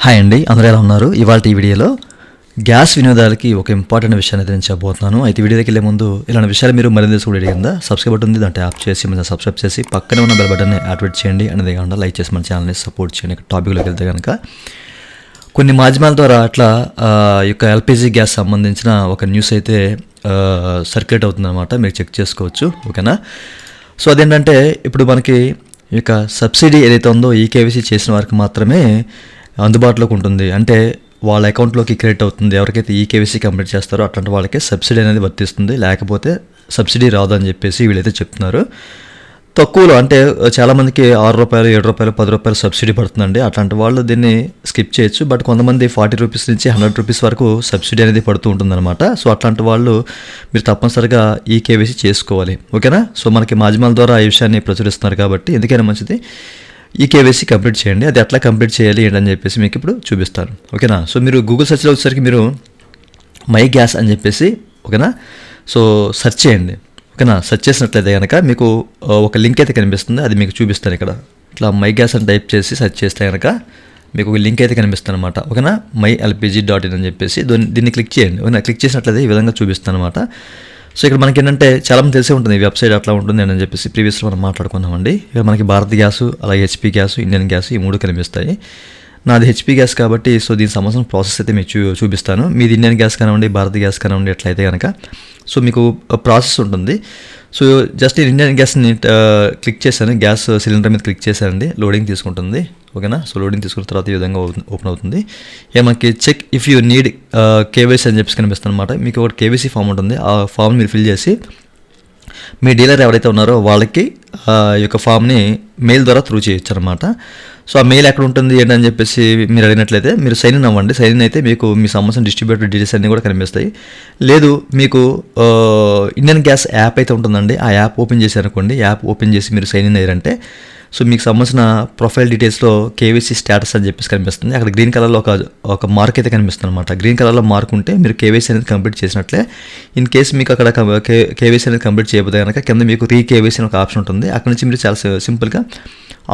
Hi అండి, అందరూ ఎలా ఉన్నారు? ఇవాళ ఈ వీడియోలో గ్యాస్ వినియోగదారులకి ఒక ఇంపార్టెంట్ విషయాన్ని అయితే నేను చెప్పబోతున్నాను. అయితే వీడియోకి వెళ్ళే ముందు ఇలాంటి విషయాలు మీరు మరింత తెలుసుకోవడం కింద సబ్స్క్రైబ్ బటన్ ఉంది, దాన్ని ట్యాప్ చేసి మన సబ్స్క్రైబ్ చేసి పక్కనే ఉన్న బెల్ బటన్ని యాక్టివేట్ చేయండి. అనేది కాకుండా లైక్ చేసి మన ఛానల్ని సపోర్ట్ చేయండి. టాపిక్లోకి వెళ్తే కనుక కొన్ని మాధ్యమాల ద్వారా అట్లా ఈ యొక్క ఎల్పిజి గ్యాస్ సంబంధించిన ఒక న్యూస్ అయితే సర్క్యులేట్ అవుతుందన్నమాట. మీరు చెక్ చేసుకోవచ్చు, ఓకేనా? సో అదేంటంటే ఇప్పుడు మనకి ఈ యొక్క సబ్సిడీ ఏదైతే ఉందో ఈకేవీసీ చేసిన వారికి మాత్రమే అందుబాటులోకి ఉంటుంది. అంటే వాళ్ళ అకౌంట్లోకి క్రెడిట్ అవుతుంది. ఎవరికైతే ఈకేవీసీ కంప్లీట్ చేస్తారో అట్లాంటి వాళ్ళకి సబ్సిడీ అనేది వర్తిస్తుంది, లేకపోతే సబ్సిడీ రాదు అని చెప్పేసి వీళ్ళైతే చెప్తున్నారు. తక్కువలో అంటే చాలామందికి ₹6, ₹7, ₹10 సబ్సిడీ పడుతుందండి. అట్లాంటి వాళ్ళు దీన్ని స్కిప్ చేయొచ్చు. బట్ కొంతమంది ₹40 నుంచి ₹100 వరకు సబ్సిడీ అనేది పడుతూ ఉంటుందన్నమాట. సో అట్లాంటి వాళ్ళు మీరు తప్పనిసరిగా ఈకేవీసీ చేసుకోవాలి, ఓకేనా? సో మనకి మాధ్యమాల ద్వారా ఈ విషయాన్ని ప్రచురిస్తున్నారు కాబట్టి ఎందుకైనా మంచిది ఈకేవీసీ కంప్లీట్ చేయండి. అది ఎట్లా కంప్లీట్ చేయాలి ఏంటని చెప్పేసి మీకు ఇప్పుడు చూపిస్తాను, ఓకేనా? సో మీరు గూగుల్ సెర్చ్లో వచ్చేసరికి మీరు మై గ్యాస్ అని చెప్పేసి, ఓకేనా, సో సెర్చ్ చేయండి, ఓకేనా? సెర్చ్ చేసినట్లయితే కనుక మీకు ఒక లింక్ అయితే కనిపిస్తుంది, అది మీకు చూపిస్తాను. ఇక్కడ ఇట్లా మై గ్యాస్ అని టైప్ చేసి సెర్చ్ చేస్తే కనుక మీకు ఒక లింక్ అయితే కనిపిస్తుంది అనమాట, ఓకేనా? mylpg.in అని చెప్పేసి దీన్ని క్లిక్ చేయండి. ఓకేనా? క్లిక్ చేసినట్లయితే ఈ విధంగా చూపిస్తాను అనమాట. సో ఇక్కడ మనకి ఏంటంటే చాలామంది తెలిసే ఉంటుంది ఈ వెబ్సైట్ అట్లా ఉంటుంది అని చెప్పేసి ప్రీవియస్లో మనం మాట్లాడుకున్నామండి. ఇక్కడ మనకి భారత్ గ్యాసు, అలాగే హెచ్పీ గ్యాసు, ఇండియన్ గ్యాస్ ఈ 3 కనిపిస్తాయి. నాది హెచ్పీ గ్యాస్ కాబట్టి సో దీనికి సంబంధించిన ప్రాసెస్ అయితే మీకు చూపిస్తాను. మీది ఇండియన్ గ్యాస్ కానివ్వండి, భారత్ గ్యాస్ కానివ్వండి, ఎట్లయితే కనుక సో మీకు ప్రాసెస్ ఉంటుంది. సో జస్ట్ ఇండియన్ గ్యాస్ని క్లిక్ చేశాను, గ్యాస్ సిలిండర్ మీద క్లిక్ చేశానండి. లోడింగ్ తీసుకుంటుంది, ఓకేనా? సో లోడింగ్ తీసుకున్న తర్వాత ఈ విధంగా ఓపెన్ అవుతుంది. మనకి check if you need KYC అని చెప్పేసి కనిపిస్తుంది అనమాట. మీకు ఒక కేవైసీ ఫామ్ ఉంటుంది, ఆ ఫామ్ మీరు ఫిల్ చేసి మీ డీలర్ ఎవరైతే ఉన్నారో వాళ్ళకి ఈ యొక్క ఫామ్ని మెయిల్ ద్వారా త్రూ చేయొచ్చు అనమాట. సో ఆ మెయిల్ ఎక్కడ ఉంటుంది ఏంటని చెప్పేసి మీరు అడిగినట్లయితే మీరు సైన్ ఇన్ అవ్వండి. సైన్ ఇన్ అయితే మీకు మీ సంబంధించిన డిస్ట్రిబ్యూటర్ డీటెయిల్స్ అన్నీ కూడా కనిపిస్తాయి. లేదు మీకు ఇండియన్ గ్యాస్ యాప్ అయితే ఉంటుందండి, ఆ యాప్ ఓపెన్ చేశారనుకోండి, యాప్ ఓపెన్ చేసి మీరు సైన్ ఇన్ అయ్యారంటే సో మీకు సంబంధించిన ప్రొఫైల్ డీటెయిల్స్లో కేవైసీ స్టేటస్ అని చెప్పేసి కనిపిస్తుంది. అక్కడ గ్రీన్ కలర్లో ఒక మార్క్ అయితే కనిపిస్తుంది అనమాట. గ్రీన్ కలర్లో మార్క్ ఉంటే మీరు కేవైసీ అనేది కంప్లీట్ చేసినట్లే. ఇన్ కేసు మీకు అక్కడ కేవైసీ అనేది కంప్లీట్ చేయకపోతే కనుక కింద మీకు కేవైసీ అని ఒక ఆప్షన్ ఉంటుంది. అక్కడ నుంచి మీరు చాలా సింపుల్గా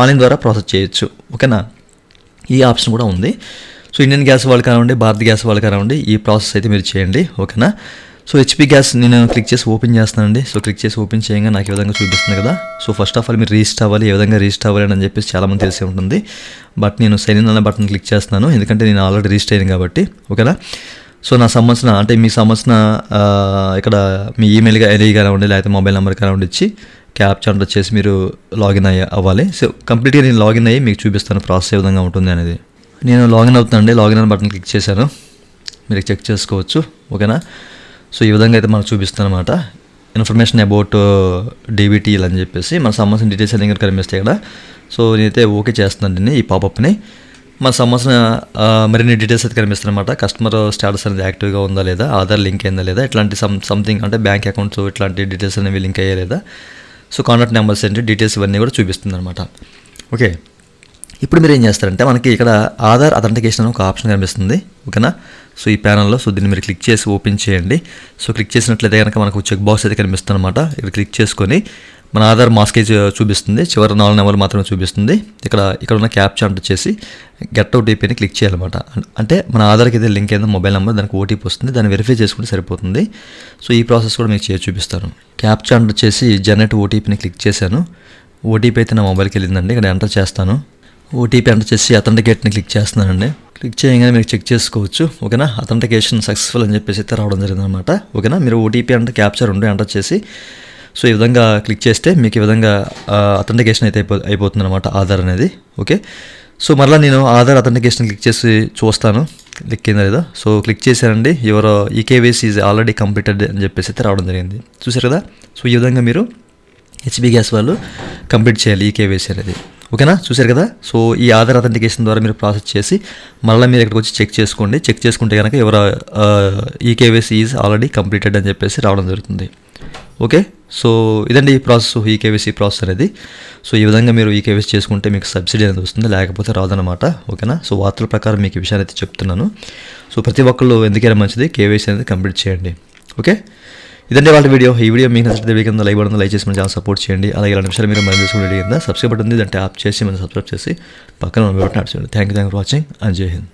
ఆన్లైన్ ద్వారా ప్రాసెస్ చేయొచ్చు, ఓకేనా? ఈ ఆప్షన్ కూడా ఉంది. సో ఇండియన్ గ్యాస్ వాళ్ళు కానివ్వండి, భారత్ గ్యాస్ వాళ్ళు కానివ్వండి, ఈ ప్రాసెస్ అయితే మీరు చేయండి, ఓకేనా? సో హెచ్పీ గ్యాస్ నేను క్లిక్ చేసి ఓపెన్ చేస్తానండి. సో క్లిక్ చేసి ఓపెన్ చేయగా నాకు ఈ విధంగా చూపిస్తుంది కదా. సో ఫస్ట్ ఆఫ్ ఆల్ మీరు రిజిస్టర్ అవ్వాలి. ఏ విధంగా రిజిస్టర్ అవ్వాలి అని చెప్పేసి చాలామంది తెలిసే ఉంటుంది. బట్ నేను సైన్ ఇన్ అనే బటన్ క్లిక్ చేస్తున్నాను, ఎందుకంటే నేను ఆల్రెడీ రిజిస్టర్ అయ్యాను కాబట్టి, ఓకేనా? సో నా సంబంధించిన అంటే మీకు సంబంధించిన ఇక్కడ మీ ఈమెయిల్ ఐడి కానివ్వండి, లేకపోతే మొబైల్ నెంబర్ కానివ్వండి ఇచ్చి క్యాప్చా వచ్చేసి మీరు లాగిన్ అవ్వాలి. సో కంప్లీట్గా నేను లాగిన్ అయ్యి మీకు చూపిస్తాను ప్రాసెస్ ఏ విధంగా ఉంటుంది అనేది. నేను లాగిన్ అవుతానండి. లాగిన్ అనే బటన్ క్లిక్ చేశాను, మీరు చెక్ చేసుకోవచ్చు, ఓకేనా? సో ఈ విధంగా అయితే మనకు చూపిస్తాను అనమాట. ఇన్ఫర్మేషన్ అబౌట్ డీబీటీఎల్ అని చెప్పేసి మన సంబంధించిన డీటెయిల్స్ అన్ని ఇక్కడ కనిపిస్తాయి ఇక్కడ. సో నేనైతే ఓకే చేస్తున్నానండి ఈ పాపప్ని. మన సంబంధించిన మరిన్ని డీటెయిల్స్ అయితే కనిపిస్తాయి అనమాట. కస్టమర్ స్టేటస్ అనేది యాక్టివ్గా ఉందా లేదా, ఆధార్ లింక్ అయిందా లేదా, ఇట్లాంటి సంథింగ్ అంటే బ్యాంక్ అకౌంట్స్ ఇట్లాంటి డీటెయిల్స్ అనేవి లింక్ అయ్యా లేదా, సో కాంటాక్ట్ నెంబర్స్ ఏంటి డీటెయిల్స్ ఇవన్నీ కూడా చూపిస్తుంది అనమాట. ఓకే, ఇప్పుడు మీరు ఏం చేస్తారంటే మనకి ఇక్కడ ఆధార్ అథెంటికేషన్ అని ఒక ఆప్షన్ కనిపిస్తుంది, ఓకేనా? సో ఈ ప్యానల్లో సో దీన్ని మీరు క్లిక్ చేసి ఓపెన్ చేయండి. సో క్లిక్ చేసినట్లయితే కనుక మనకు చెక్ బాక్స్ అయితే కనిపిస్తుంది అనమాట. ఇక్కడ క్లిక్ చేసుకొని మన ఆధార్ మాస్కేజ్ చూపిస్తుంది, చివరి 4 నెంబర్లు మాత్రమే చూపిస్తుంది. ఇక్కడ ఉన్న క్యాప్చా వచ్చేసి గెట్ ఓటీపీని క్లిక్ చేయాలన్నమాట. అంటే మన ఆధార్కి అయితే లింక్ అయిందో మొబైల్ నెంబర్, దానికి ఓటీపీ వస్తుంది, దాన్ని వెరిఫై చేసుకుంటే సరిపోతుంది. సో ఈ ప్రాసెస్ కూడా మీకు చూపిస్తాను. క్యాప్చా వచ్చేసి జనరేట్ ఓటీపీని క్లిక్ చేశాను. ఓటీపీ అయితే నా మొబైల్కి వెళ్ళిందండి. ఇక్కడ ఎంటర్ చేస్తాను. ఓటీపీ ఎంటర్ చేసి అథెంటికేట్ని క్లిక్ చేస్తున్నానండి. క్లిక్ చేయగానే మీరు చెక్ చేసుకోవచ్చు, ఓకేనా? అథెంటికేషన్ సక్సెస్ఫుల్ అని చెప్పేసి అయితే రావడం జరిగిందనమాట, ఓకేనా? మీరు ఓటీపీ అంటే క్యాప్చా 2 ఎంటర్ చేసి సో ఈ విధంగా క్లిక్ చేస్తే మీకు ఈ విధంగా అథెంటికేషన్ అయితే అయిపోతుంది అనమాట ఆధార్ అనేది, ఓకే? సో మరలా నేను ఆధార్ అథెంటికేషన్ క్లిక్ చేసి చూస్తాను క్లిక్ అయిందా లేదా. సో క్లిక్ చేశానండి. Your eKYC is already completed అని చెప్పేసి అయితే రావడం జరిగింది, చూసారు కదా. సో ఈ విధంగా మీరు హెచ్పీ గ్యాస్ వాళ్ళు కంప్లీట్ చేయాలి ఈకేవైసీ అనేది, ఓకేనా? చూసారు కదా. సో ఈ ఆధార్ అథెంటికేషన్ ద్వారా మీరు ప్రాసెస్ చేసి మళ్ళీ మీరు ఇక్కడికి వచ్చి చెక్ చేసుకోండి. చెక్ చేసుకుంటే కనుక ఎవరు ఈకేవైసీ ఈజ్ ఆల్రెడీ కంప్లీటెడ్ అని చెప్పేసి రావడం జరుగుతుంది, ఓకే? సో ఇదండి ఈ ప్రాసెస్, ఈకేవైసీ ప్రాసెస్ అనేది. సో ఈ విధంగా మీరు ఈకేవైసీ చేసుకుంటే మీకు సబ్సిడీ అనేది వస్తుంది, లేకపోతే రాదనమాట, ఓకేనా? సో వార్తల ప్రకారం మీకు ఈ విషయాన్ని అయితే చెప్తున్నాను. సో ప్రతి ఒక్కళ్ళు ఎందుకైనా మంచిది కేవైసీ అనేది కంప్లీట్ చేయండి, ఓకే? ఇదండి వాళ్ళ వీడియో. ఈ వీడియో మీకు నచ్చితే కింద లైక్ బటన్ లైక్ చేసి మన ఛానల్ సపోర్ట్ చేయండి. అలాగే ఇలాంటి విషయాలు మీరు మన తెలుసుకునే కింద సబ్స్క్రైబ్ బటన్ ఉంది, దాన్ని ట్యాప్ చేసి మనం సబ్స్క్రైబ్ చేసి పక్కన బటన్ యాడ్ చేయండి. Thank you for watching and జై హింద్.